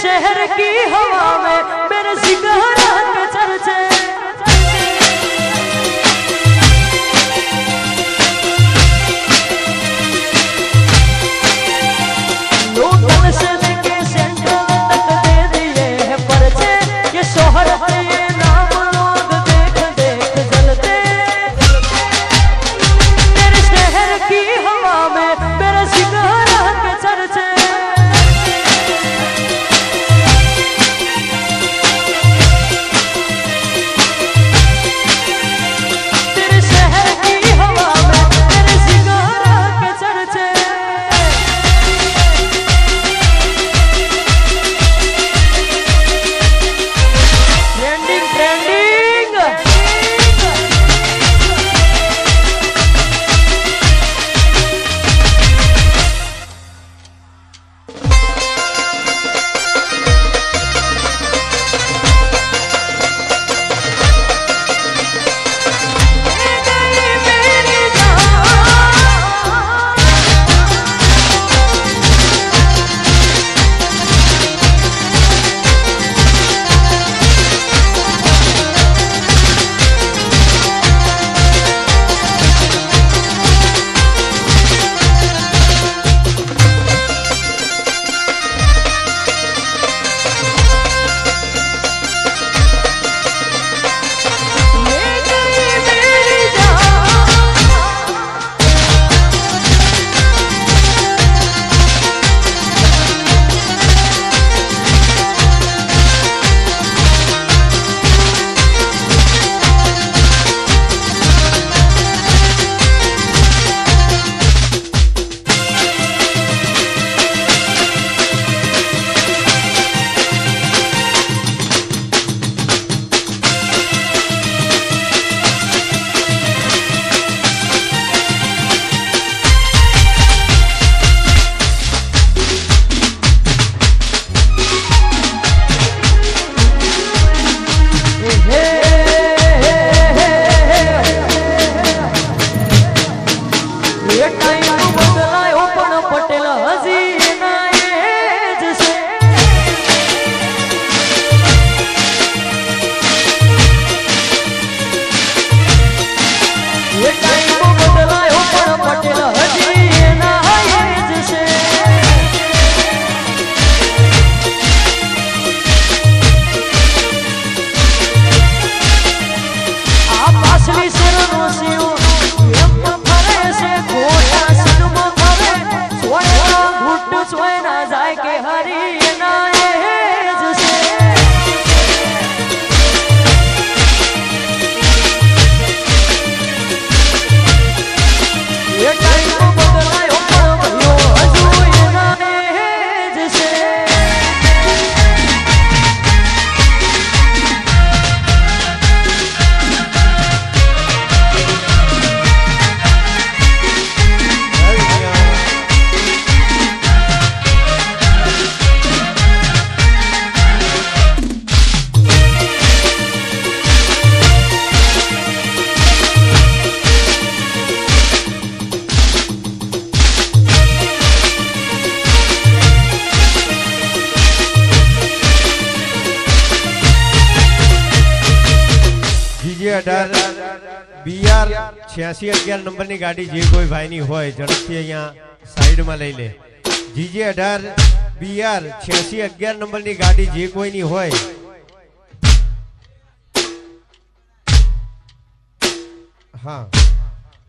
शहर की हवा में मेरे जिगरा के चर्चे लोकल से लेके सेंट्रल तक दे दिए हैं पर्चे ये शोहर है ये नाम लोग देख देख जलते तेरे शहर की हवा में मेरे जिगरा के चर्चे BR 8611 નંબરની ગાડી જે કોઈ ભાઈની હોય ઝડપથી અહીંયા સાઈડમાં લઈ લે. GJ18 BR 8611 નંબરની ગાડી જે કોઈની હોય હા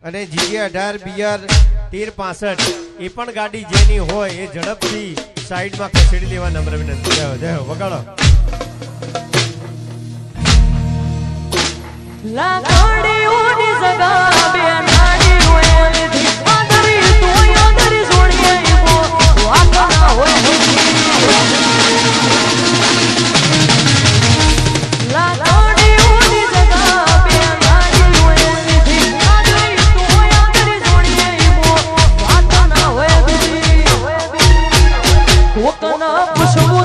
અને GJ18 BR 1365 એ પણ ગાડી જેની હોય એ ઝડપથી સાઈડમાં ખસેડી લેવા નમ્ર વિનંતી. જય હો વગાડો. લાકડીઓની જગા બે નાડી હોય થી આદરી તું આદરી જોડીએ ઈમો વાકના હોય લાકડીઓની જગા બે નાડી હોય થી આદરી તું આદરી જોડીએ ઈમો વાકના હોય કોકના પુષ્પ